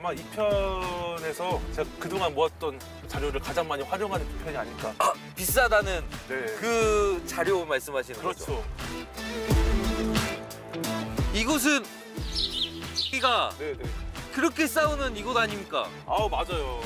아마 이 편에서 제가 그동안 모았던 자료를 가장 많이 활용하는 편이 아닐까. 아, 비싸다는 네. 그 자료 말씀하시는 거죠? 그렇죠. 이곳은 가 네네. 그렇게 싸우는 이곳 아닙니까? 아우 맞아요.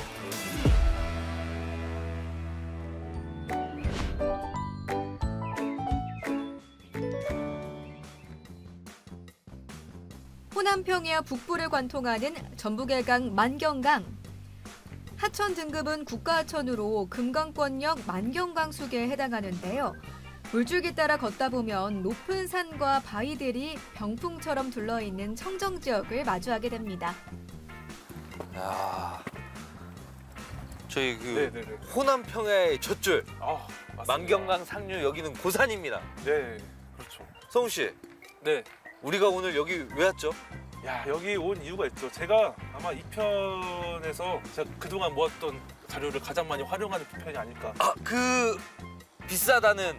호남 평야 북부를 관통하는 전북해강 만경강. 하천 등급은 국가하천으로 금강권역 만경강수계에 해당하는데요. 물줄기 따라 걷다 보면 높은 산과 바위들이 병풍처럼 둘러있는 청정지역을 마주하게 됩니다. 야, 저희 그 네네네. 호남 평야의 젖줄 아 맞습니다. 만경강 상류 여기는 고산입니다. 네 그렇죠. 성우 씨, 네. 우리가 오늘 여기 왜 왔죠? 야 여기 온 이유가 있죠. 제가 아마 이 편에서 제가 그동안 모았던 자료를 가장 많이 활용하는 편이 아닐까. 아, 그 비싸다는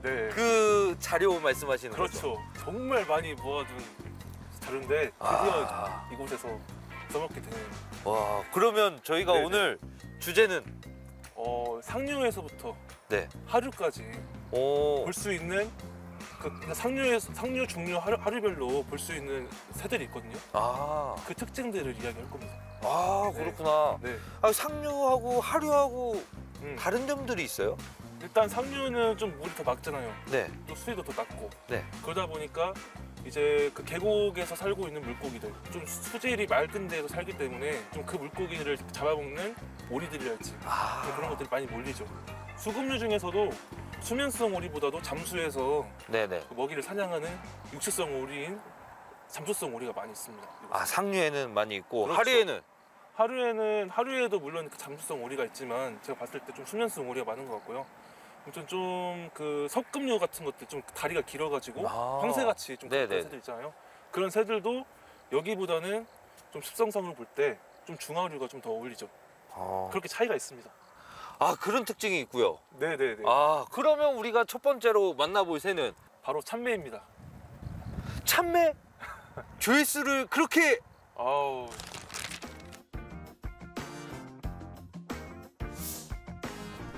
네. 그 자료 말씀하시는 거죠? 그렇죠. 정말 많이 모아둔 자료인데 드디어 이곳에서 써먹게 되네요. 와, 그러면 저희가 네네. 오늘 주제는 상류에서부터 네. 하류까지 오, 볼 수 있는 상류, 중류, 하류별로 볼 수 있는 새들이 있거든요. 그 특징들을 이야기할 겁니다. 그렇구나. 네. 아, 상류하고 하류하고 다른 점들이 있어요? 일단 상류는 좀 물이 더 맑잖아요. 네. 또 수위도 더 낮고. 네. 그러다 보니까 이제 그 계곡에서 살고 있는 물고기들, 좀 수질이 맑은 데에서 살기 때문에 좀 그 물고기를 잡아먹는 오리들이랄지 그런 것들이 많이 몰리죠. 수급류 중에서도 수면성 오리보다도 잠수해서 네네. 그 먹이를 사냥하는 육식성 오리인 잠수성 오리가 많이 있습니다. 아, 상류에는 많이 있고 그렇죠. 하류에는? 하류에도 물론 그 잠수성 오리가 있지만 제가 봤을 때 좀 수면성 오리가 많은 것 같고요. 아무튼 좀 그 석급류 같은 것들 좀 다리가 길어가지고 황새같이 좀 그런 새들 있잖아요. 그런 새들도 여기보다는 좀 습성성을 볼 때 좀 중하류가 좀 더 어울리죠. 그렇게 차이가 있습니다. 아, 그런 특징이 있고요. 네네네. 아, 그러면 우리가 첫 번째로 만나볼 새는 바로 참매입니다. 참매? 조회수를 그렇게 아우.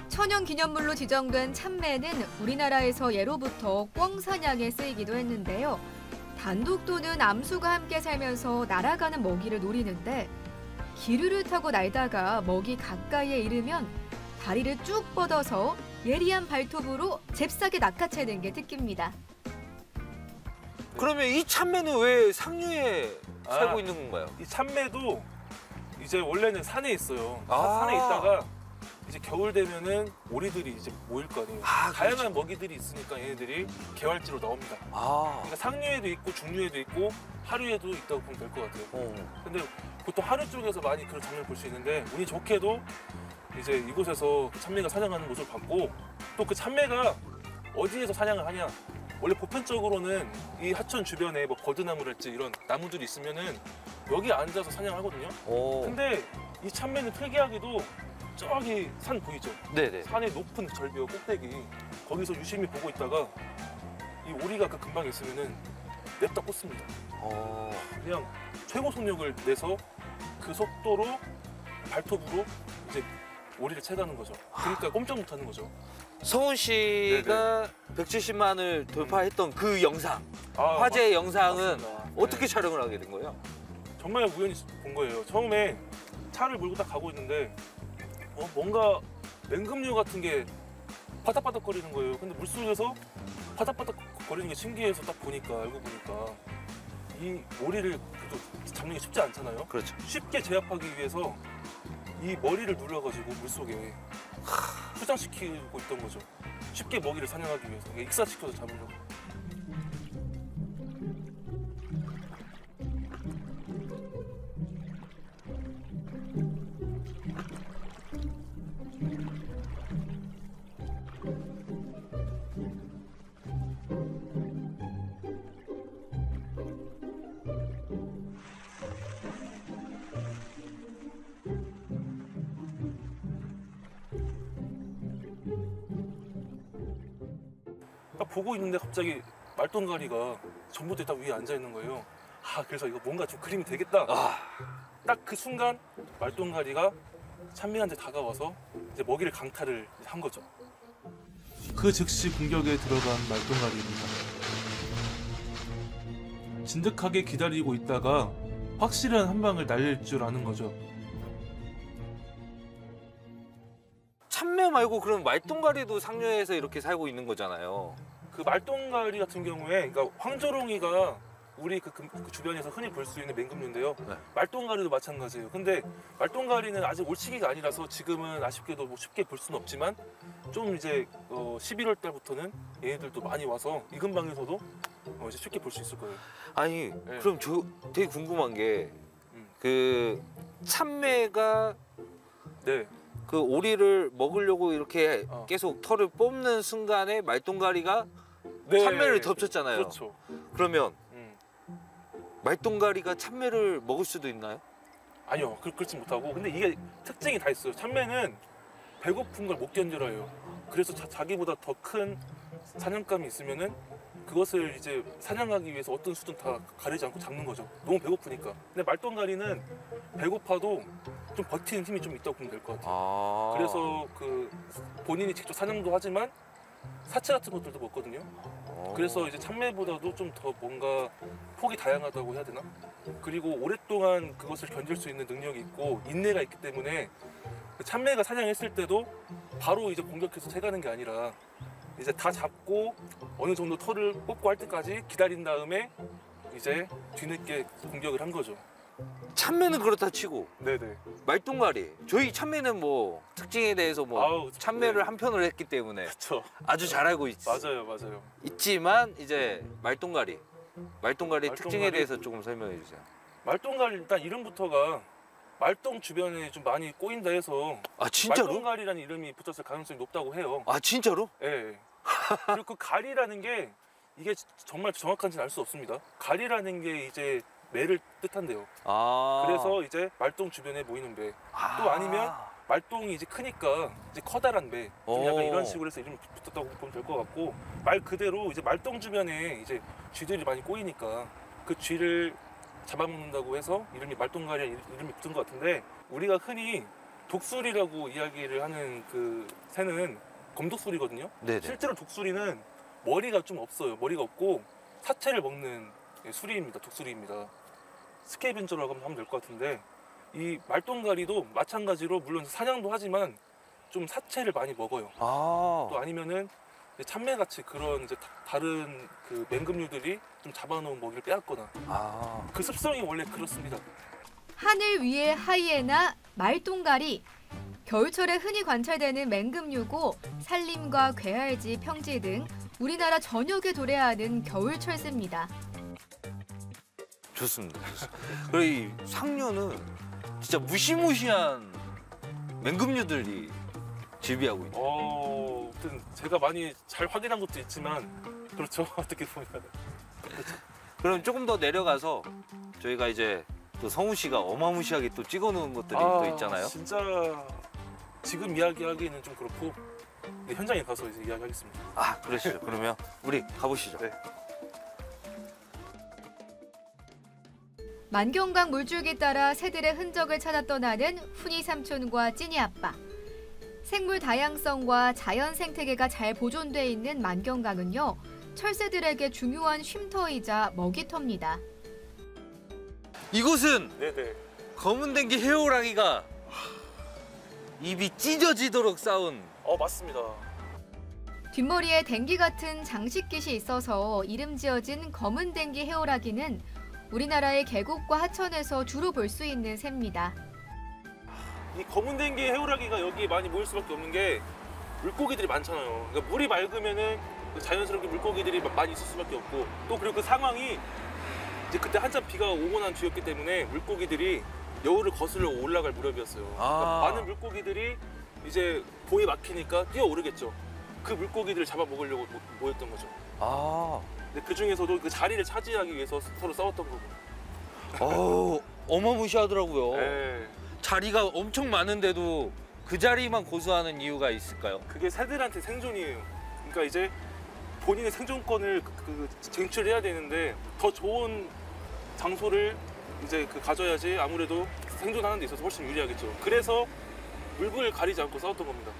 천연기념물로 지정된 참매는 우리나라에서 예로부터 꿩 사냥에 쓰이기도 했는데요. 단독 또는 암수가 함께 살면서 날아가는 먹이를 노리는데 기류를 타고 날다가 먹이 가까이에 이르면 다리를 쭉 뻗어서 예리한 발톱으로 잽싸게 낚아채는 게 특기입니다. 그러면 이 참매는 왜 상류에 살고 있는 건가요? 이 참매도 이제 원래는 산에 있어요. 아. 산에 있다가 이제 겨울 되면은 오리들이 이제 모일 거 아니에요. 다양한 그렇죠. 먹이들이 있으니까 얘네들이 개활지로 나옵니다. 아, 그러니까 상류에도 있고 중류에도 있고 하류에도 있다고 보면 될 것 같아요. 근데 보통 하류 쪽에서 많이 그런 장면을 볼 수 있는데 운이 좋게도 이제 이곳에서 참매가 사냥하는 모습을 봤고 또 그 참매가 어디에서 사냥을 하냐. 원래 보편적으로는 이 하천 주변에 뭐 버드나무랄지 이런 나무들이 있으면은 여기 앉아서 사냥하거든요. 근데 이 참매는 특이하게도 저기 산 보이죠? 네네. 산의 높은 절벽 꼭대기 거기서 유심히 보고 있다가 이 오리가 그 근방에 있으면은 냅다 꽂습니다. 그냥 최고 속력을 내서 그 속도로 발톱으로 이제 오리를 채가는 거죠. 그러니까 꼼짝 못하는 거죠. 성훈 씨가 170만을 돌파했던 그 영상, 화제 영상은 맞습니다. 어떻게 촬영을 하게 된 거예요? 정말 우연히 본 거예요. 처음에 차를 몰고 딱 가고 있는데 뭔가 맹금류 같은 게 바닥바닥거리는 거예요. 근데 물속에서 바닥바닥거리는 게 신기해서 딱 보니까 알고 보니까 이 오리를 잡는 게 쉽지 않잖아요. 그렇죠. 쉽게 제압하기 위해서 이 머리를 눌러가지고 물속에 수장시키고 있던 거죠. 쉽게 먹이를 사냥하기 위해서 익사시켜서 잡으려고. 딱 보고 있는데 갑자기 말똥가리가 전부들 딱 위에 앉아 있는 거예요. 그래서 이거 뭔가 좀 그림이 되겠다. 딱 그 순간 말똥가리가 찬미한테 다가와서 이제 먹이를 강탈을 한 거죠. 그 즉시 공격에 들어간 말똥가리입니다. 진득하게 기다리고 있다가 확실한 한 방을 날릴 줄 아는 거죠. 참매 말고 그럼 말똥가리도 상류에서 이렇게 살고 있는 거잖아요. 그 말똥가리 같은 경우에 그러니까 황조롱이가 우리 그 주변에서 흔히 볼 수 있는 맹금류인데요. 네. 말똥가리도 마찬가지예요. 근데 말똥가리는 아직 올 시기가 아니라서 지금은 아쉽게도 뭐 쉽게 볼 수는 없지만 좀 이제 11월 달부터는 얘네들도 많이 와서 이 근방에서도 이제 쉽게 볼 수 있을 거예요. 아니 네. 그럼 저 되게 궁금한 게 음. 그 참매가 네. 그 오리를 먹으려고 이렇게 어. 계속 털을 뽑는 순간에 말똥가리가 네. 참매를 덮쳤잖아요. 그렇죠. 그러면 음. 말똥가리가 참매를 먹을 수도 있나요? 아니요, 그렇지 못하고. 근데 이게 특징이 다 있어요. 참매는 배고픈 걸 못 견뎌요. 그래서 자기보다 더 큰 사냥감이 있으면은 그것을 이제 사냥하기 위해서 어떤 수든 다 가리지 않고 잡는 거죠. 너무 배고프니까. 근데 말똥가리는 배고파도 좀 버티는 힘이 좀 있다고 보면 될 것 같아요. 아. 그래서 그 본인이 직접 사냥도 하지만 사체 같은 것들도 먹거든요. 그래서 이제 참매보다도 좀 더 뭔가 폭이 다양하다고 해야 되나? 그리고 오랫동안 그것을 견딜 수 있는 능력이 있고 인내가 있기 때문에 참매가 사냥했을 때도 바로 이제 공격해서 채가는 게 아니라 이제 다 잡고 어느 정도 털을 뽑고 할 때까지 기다린 다음에 이제 뒤늦게 공격을 한 거죠. 참매는 그렇다 치고 네네. 말똥가리 저희 참매는 뭐 특징에 대해서 뭐 아우, 참매를 네. 한 편을 했기 때문에 그렇죠. 아주 잘 알고 맞아요. 있지만 이제 말똥가리 말똥가리? 특징에 대해서 조금 설명해 주세요. 말똥가리 일단 이름부터가 말똥 주변에 좀 많이 꼬인다 해서 아 진짜로? 말똥가리라는 이름이 붙었을 가능성이 높다고 해요. 아 진짜로? 예. 그리고 그 가리라는 게 이게 정말 정확한지는 알 수 없습니다. 가리라는 게 이제 매를 뜻한대요. 아 그래서 이제 말똥 주변에 모이는 매. 또 아니면 말똥이 이제 크니까 이제 커다란 매. 좀 약간 오. 이런 식으로 해서 이름이 붙었다고 보면 될 것 같고 말 그대로 이제 말똥 주변에 이제 쥐들이 많이 꼬이니까 그 쥐를 잡아먹는다고 해서 이름이 말똥가리 이름이 붙은 것 같은데 우리가 흔히 독수리라고 이야기를 하는 그 새는 검독수리거든요. 네네. 실제로 독수리는 머리가 좀 없어요. 머리가 없고 사체를 먹는 수리입니다. 독수리입니다. 스케이벤저라고 하면 될 것 같은데 이 말똥가리도 마찬가지로 물론 사냥도 하지만 좀 사체를 많이 먹어요. 아 또 아니면은 참매같이 그런 이제 다른 그 맹금류들이 좀 잡아놓은 먹이를 빼앗거나 아. 그 습성이 원래 그렇습니다. 하늘 위의 하이에나, 말똥가리. 겨울철에 흔히 관찰되는 맹금류고 산림과 괴활지, 평지 등 우리나라 전역에 도래하는 겨울철새입니다. 좋습니다. 그리고 이 상류는 진짜 무시무시한 맹금류들이 즐비하고 있죠. 아무튼 제가 많이 잘 확인한 것도 있지만 그렇죠. 어떻게 보면 그럼 조금 더 내려가서 저희가 이제 또 성우 씨가 어마무시하게 또 찍어놓은 것들이 또 있잖아요. 진짜 지금 이야기하기에는 좀 그렇고 현장에 가서 이제 이야기하겠습니다. 아 그러시죠. 그러면 우리 가보시죠. 네. 만경강 물줄기 따라 새들의 흔적을 찾아 떠나는 훈이 삼촌과 찐이 아빠. 생물 다양성과 자연 생태계가 잘 보존돼 있는 만경강은요, 철새들에게 중요한 쉼터이자 먹이터입니다. 이곳은 네네. 검은댕기 해오라기가 입이 찢어지도록 싸운 맞습니다. 뒷머리에 댕기 같은 장식깃이 있어서 이름 지어진 검은댕기 해오라기는 우리나라의 계곡과 하천에서 주로 볼 수 있는 새입니다. 이 검은댕기 해오라기가 여기 많이 모일 수밖에 없는 게 물고기들이 많잖아요. 그러니까 물이 맑으면은 자연스럽게 물고기들이 많이 있을 수밖에 없고 또 그리고 그 상황이 이제 그때 한참 비가 오고 난 뒤였기 때문에 물고기들이 여울을 거슬러 올라갈 무렵이었어요. 그러니까 많은 물고기들이 이제 보에 막히니까 뛰어오르겠죠. 그 물고기들을 잡아먹으려고 모였던 거죠. 근데 그 중에서도 그 자리를 차지하기 위해서 서로 싸웠던 거고. 어마무시하더라고요. 네. 자리가 엄청 많은데도 그 자리만 고수하는 이유가 있을까요? 그게 새들한테 생존이에요. 그러니까 이제 본인의 생존권을 쟁취해야 되는데 더 좋은 장소를 이제 가져야지 아무래도 생존하는 데 있어서 훨씬 유리하겠죠. 그래서 물분을 가리지 않고 싸웠던 겁니다.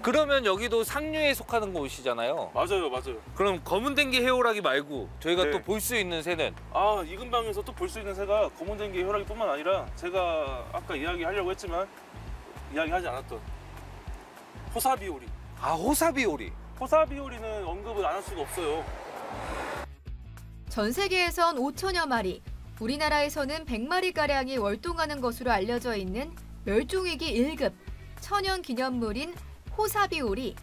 그러면 여기도 상류에 속하는 곳이잖아요. 맞아요, 맞아요. 그럼 검은 댕기 해오라기 말고 저희가 네. 또 볼 수 있는 새는 이 근방에서 또 볼 수 있는 새가 검은댕기 혈압이뿐만 아니라 제가 아까 이야기하려고 했지만 이야기하지 않았던 호사비오리. 호사비오리. 호사비오리는 언급을 안 할 수가 없어요. 전 세계에선 5천여 마리, 우리나라에서는 100마리가량이 월동하는 것으로 알려져 있는 멸종위기 1급 천연 기념물인 호사비오리.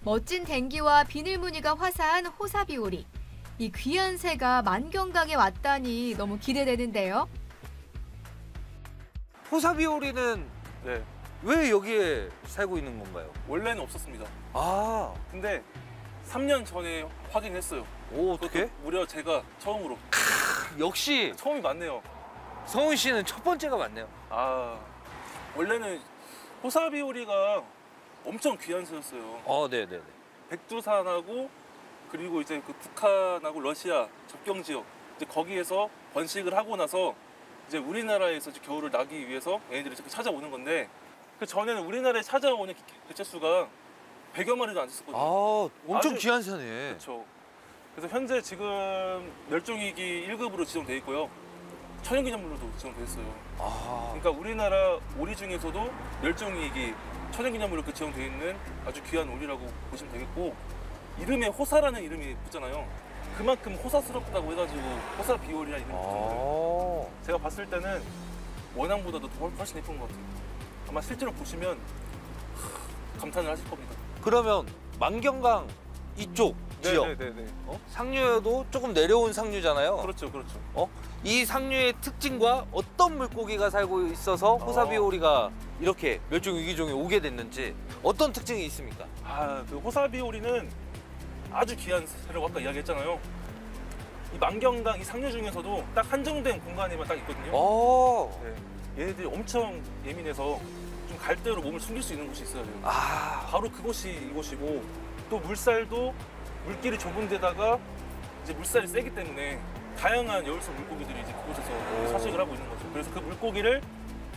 멋진 댕기와 비늘무늬가 화사한 호사비오리. 이 귀한 새가 만경강에 왔다니 너무 기대되는데요. 호사비오리는 네, 왜 여기에 살고 있는 건가요? 원래는 없었습니다. 근데 근데 3년 전에 확인했어요. 어떻게? 그것도 무려 제가 처음으로. 역시 처음이 맞네요. 성훈 씨는 첫 번째가 맞네요. 원래는 호사비오리가 엄청 귀한 새였어요. 네네네. 백두산하고 그리고 이제 그 북한하고 러시아 접경 지역 이제 거기에서 번식을 하고 나서 이제 우리나라에서 이제 겨울을 나기 위해서 얘네들이 이렇게 찾아오는 건데 그 전에는 우리나라에 찾아오는 개체수가 100여 마리도 안 됐었거든요. 엄청 아주- 귀한 새네. 그렇죠. 그래서 현재 지금 멸종위기 1급으로 지정돼 있고요. 천연기념물로도 지정돼 있어요. 그러니까 우리나라 오리 중에서도 멸종위기 천연기념물로 지정돼 있는 아주 귀한 오리라고 보시면 되겠고 이름에 호사라는 이름이 붙잖아요. 그만큼 호사스럽다고 해가지고 호사비오리라는 이름이 붙었는데 제가 봤을 때는 원앙보다도 훨씬 예쁜 것 같아요. 아마 실제로 보시면 감탄을 하실 겁니다. 그러면 만경강 이쪽 지역 네네네. 상류에도 조금 내려온 상류잖아요. 그렇죠, 그렇죠. 이 상류의 특징과 어떤 물고기가 살고 있어서 호사비오리가 이렇게 멸종 위기종에 오게 됐는지 어떤 특징이 있습니까? 그 호사비오리는 아주 귀한 새라고 아까 이야기했잖아요. 이 만경강 이 상류 중에서도 딱 한정된 공간에만 딱 있거든요. 네. 얘네들이 엄청 예민해서 좀 갈대로 몸을 숨길 수 있는 곳이 있어요. 바로 그곳이 이곳이고 또 물살도 물길이 좁은 데다가 이제 물살이 세기 때문에 다양한 여울속 물고기들이 이제 그곳에서 서식을 하고 있는 거죠. 그래서 그 물고기를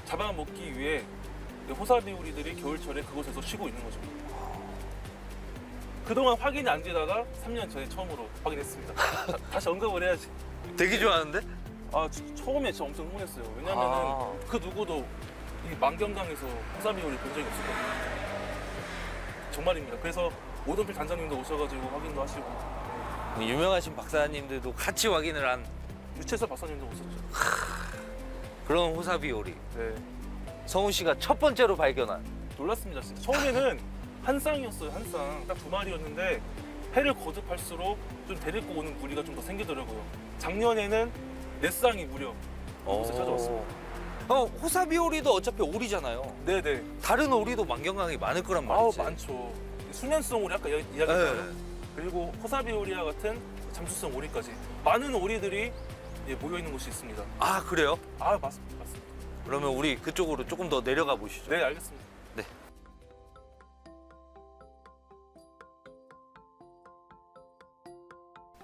잡아먹기 위해 호사비오리들이 겨울철에 그곳에서 쉬고 있는 거죠. 그동안 확인이 안 되다가 3년 전에 처음으로 확인했습니다. 다시 언급을 해야지. 되게 좋아하는데? 처음에 진짜 엄청 흥분했어요. 왜냐면은 그 누구도 이 만경강에서 호사비오리 본 적이 없었거든요. 정말입니다. 그래서 오동필 단장님도 오셔가지고 확인도 하시고 유명하신 박사님들도 같이 확인을 한 유채설 박사님도 오셨죠. 그런 호사비오리. 네. 성훈 씨가 첫 번째로 발견한. 놀랐습니다. 진짜 처음에는 한 쌍이었어요. 한 쌍. 딱 2마리였는데 해를 거듭할수록 좀 데리고 오는 무리가 좀 더 생기더라고요. 작년에는 4쌍이 무려 이곳에 찾아왔습니다. 호사비오리도 어차피 오리잖아요. 네네. 다른 오리도 만경강에 많을 거란 말이지. 많죠. 수면성 오리 아까 이야기했잖아요. 그리고 호사비오리와 같은 잠수성 오리까지 많은 오리들이 모여 있는 곳이 있습니다. 그래요? 맞습니다. 그러면 우리 그쪽으로 조금 더 내려가 보시죠. 네, 알겠습니다. 네.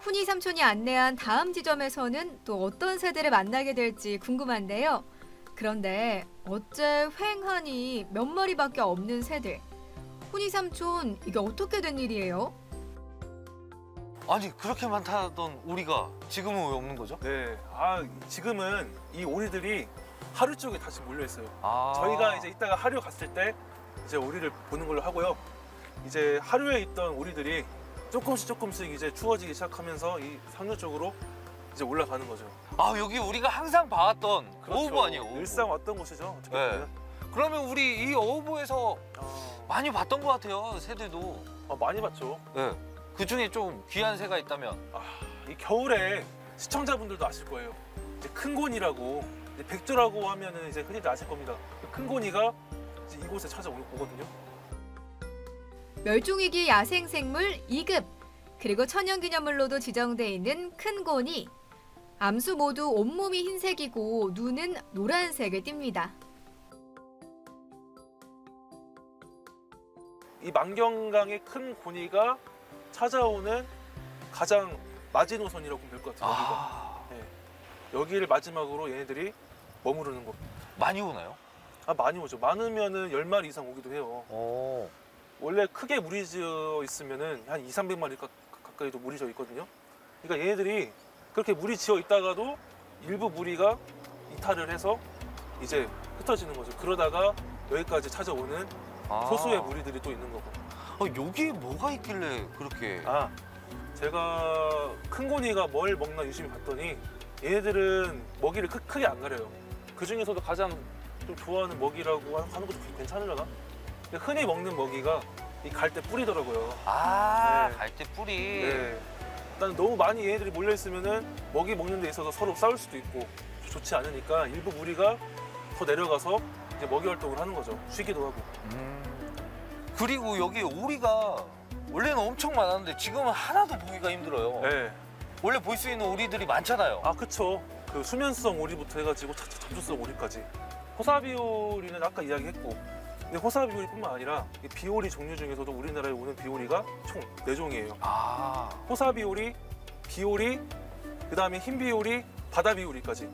훈이 삼촌이 안내한 다음 지점에서는 또 어떤 새들을 만나게 될지 궁금한데요. 그런데 어째 횡하니 몇 마리밖에 없는 새들. 훈이 삼촌, 이게 어떻게 된 일이에요? 아니 그렇게 많다던 오리가 지금은 왜 없는 거죠? 네, 지금은 이 오리들이 하류 쪽에 다시 몰려 있어요. 저희가 이제 이따가 하류 갔을 때 이제 오리를 보는 걸로 하고요. 이제 하류에 있던 오리들이 조금씩 이제 추워지기 시작하면서 이 상류 쪽으로 이제 올라가는 거죠. 여기 우리가 항상 봐왔던 어우보 아니에요? 어우보. 일상 왔던 곳이죠. 어떻게 네. 보면. 그러면 우리 이 어우보에서 많이 봤던 것 같아요, 새들도. 많이 봤죠. 네. 그 중에 좀 귀한 새가 있다면? 이 겨울에 시청자분들도 아실 거예요. 이제 큰고니라고 이제 백조라고 하면은 이제 흔히들 아실 겁니다. 그 큰고니가 이제 이곳에 찾아오거든요. 멸종위기 야생생물 2급. 그리고 천연기념물로도 지정돼 있는 큰 고니. 암수 모두 온몸이 흰색이고 눈은 노란색을 띱니다. 이 만경강의 큰 고니가 찾아오는 가장 마지노선이라고 보면 될 것 같아요. 아, 네. 여기를 마지막으로 얘네들이 머무르는 곳. 많이 오나요? 아, 많이 오죠. 많으면은 10마리 이상 오기도 해요. 오. 원래 크게 물이 지어 있으면은 한 200~300마리 가까이도 물이 져 있거든요. 그러니까 얘네들이 그렇게 물이 지어 있다가도 일부 무리가 이탈을 해서 이제 흩어지는 거죠. 그러다가 여기까지 찾아오는 소수의 무리들이 또 있는 거고. 여기에 뭐가 있길래 그렇게? 아, 제가 큰 고니가 뭘 먹나 유심히 봤더니 얘네들은 먹이를 크게 안 가려요. 그 중에서도 가장 좀 좋아하는 먹이라고 하는 것도 괜찮으려나? 흔히 먹는 먹이가 이 갈대 뿌리더라고요. 아, 네. 갈대 뿌리. 네. 일단 너무 많이 얘네들이 몰려 있으면은 먹이 먹는 데 있어서 서로 싸울 수도 있고 좋지 않으니까 일부 무리가 더 내려가서 이제 먹이 활동을 하는 거죠. 쉬기도 하고. 그리고 여기 오리가 원래는 엄청 많았는데 지금은 하나도 보기가 힘들어요. 네. 원래 볼 수 있는 오리들이 많잖아요. 아, 그쵸. 그 수면성 오리부터 해가지고 잠수성 오리까지. 호사비 오리는 아까 이야기했고, 근데 호사비 오리뿐만 아니라 이 비오리 종류 중에서도 우리나라에 오는 비오리가 총 4종이에요. 아, 호사비 오리, 비오리, 그다음에 흰 비오리, 바다 비오리까지.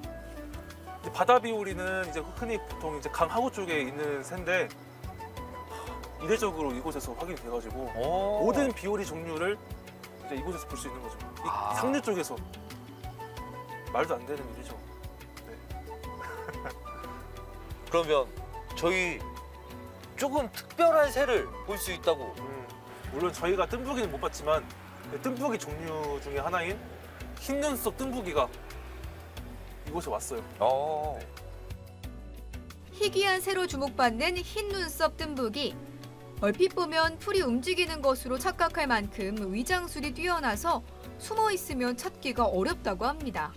바다 비오리는 이제 흔히 보통 이제 강 하구 쪽에 있는 새인데 이례적으로 이곳에서 확인이 돼가지고 모든 비오리 종류를 이제 이곳에서 볼 수 있는 거죠. 이 상류 쪽에서 말도 안 되는 일이죠. 그러면 저희 조금 특별한 새를 볼 수 있다고. 물론 저희가 뜸부기는 못 봤지만 그 뜸부기 종류 중에 하나인 흰 눈썹 뜸부기가 이곳에 왔어요. 네. 희귀한 새로 주목받는 흰 눈썹 뜸부기. 얼핏 보면 풀이 움직이는 것으로 착각할 만큼 위장술이 뛰어나서 숨어 있으면 찾기가 어렵다고 합니다.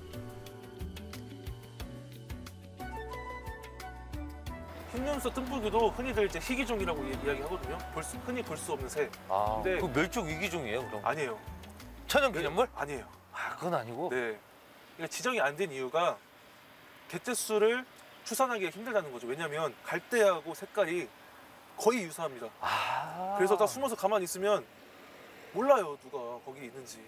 흰 눈썹 뜸부기도 흔히들 이제 희귀종이라고 이야기하거든요. 흔히 볼 수 없는 새. 아, 근데- 그 멸종 위기종이에요, 그럼? 아니에요. 천연기념물? 아니에요. 아, 그건 아니고. 네. 그러니까 지정이 안 된 이유가 개체수를 추산하기가 힘들다는 거죠. 왜냐하면 갈대하고 색깔이 거의 유사합니다. 아. 그래서 다 숨어서 가만히 있으면 몰라요, 누가 거기 있는지.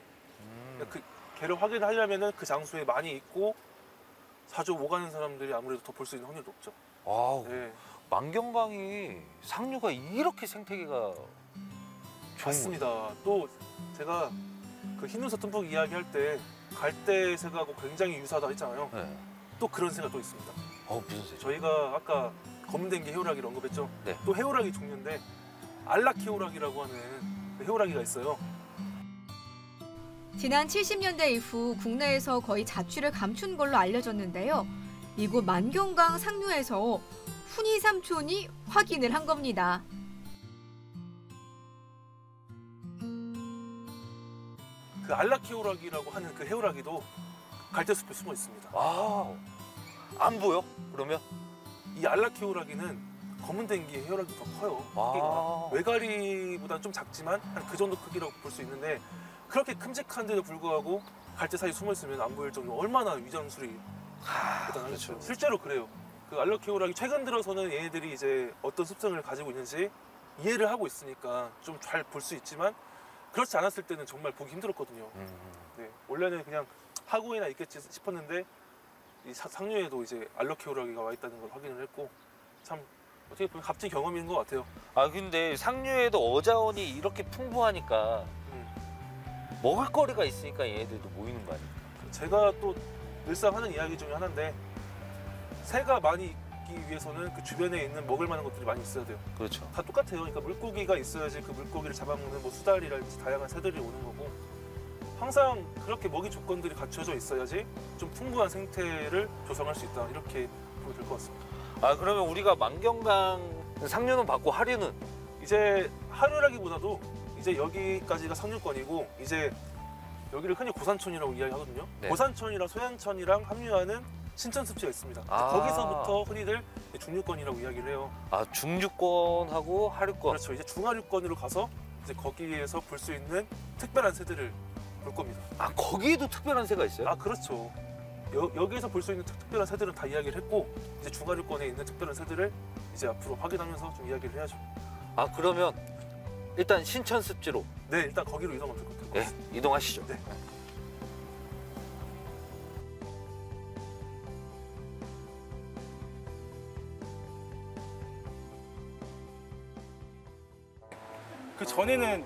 그 걔를 확인하려면은 그 장소에 많이 있고 자주 오가는 사람들이 아무래도 더 볼 수 있는 확률이 높죠. 아, 네, 만경강이 상류가 이렇게 생태계가 좋은 맞습니다. 또 제가 그 흰눈썹 뜸부기 이야기할 때 갈대새하고 굉장히 유사하다 했잖아요. 거예요. 네. 또 그런 새가 또 있습니다. 무슨 새죠? 저희가 아까 검은댕기 해오라기를 언급했죠. 네. 또 해오라기 종류인데 알라키오라기라고 하는 그 해오라기가 있어요. 지난 70년대 이후 국내에서 거의 자취를 감춘 걸로 알려졌는데요. 이곳 만경강 상류에서 훈이 삼촌이 확인을 한 겁니다. 그 알라키오라기라고 하는 그 해오라기도 갈대숲에 숨어 있습니다. 아, 안 보여? 그러면? 이 알라키오라기는 검은댕기 해오라기보다 커요. 아. 크기가. 외가리보다는 좀 작지만 한 그 정도 크기라고 볼 수 있는데 그렇게 큼직한데도 불구하고 갈대 사이에 숨어 있으면 안 보일 정도로 얼마나 위장술이 대단하겠죠. 그렇죠. 실제로 그래요. 그 알라키오라기 최근 들어서는 얘네들이 이제 어떤 습성을 가지고 있는지 이해를 하고 있으니까 좀 잘 볼 수 있지만 그렇지 않았을 때는 정말 보기 힘들었거든요. 네, 원래는 그냥 하구에나 있겠지 싶었는데 이 상류에도 이제 알라키오라기가 와 있다는 걸 확인을 했고 참 어떻게 보면 값진 경험인 것 같아요. 아, 근데 상류에도 어자원이 이렇게 풍부하니까 먹을거리가 있으니까 얘네들도 모이는 거 아니에요? 제가 또 늘상 하는 이야기 중에 하나인데 새가 많이 있기 위해서는 그 주변에 있는 먹을 만한 것들이 많이 있어야 돼요. 그렇죠. 다 똑같아요. 그러니까 물고기가 있어야지 그 물고기를 잡아먹는 뭐 수달이라든지 다양한 새들이 오는 거고 항상 그렇게 먹이 조건들이 갖춰져 있어야지 좀 풍부한 생태를 조성할 수 있다. 이렇게 보면 될 것 같습니다. 아, 그러면 우리가 만경강 상류는 받고 하류는? 이제 하류라기보다도 이제 여기까지가 상류권이고 이제 여기를 흔히 고산촌이라고 이야기하거든요. 네. 고산촌이랑 소양천이랑 합류하는 신천습지가 있습니다. 아. 거기서부터 흔히들 중류권이라고 이야기를 해요. 아, 중류권하고 하류권. 그렇죠. 이제 중하류권으로 가서 이제 거기에서 볼 수 있는 특별한 새들을 볼 겁니다. 아, 거기에도 특별한 새가 있어요? 아, 그렇죠. 여기에서 볼 수 있는 특별한 새들은 다 이야기를 했고 이제 중화류권에 있는 특별한 새들을 이제 앞으로 확인하면서 좀 이야기를 해야죠. 아, 그러면 일단 신천 습지로 네, 일단 거기로 이동하면 될 것 같아요. 예, 이동하시죠. 네. 그 전에는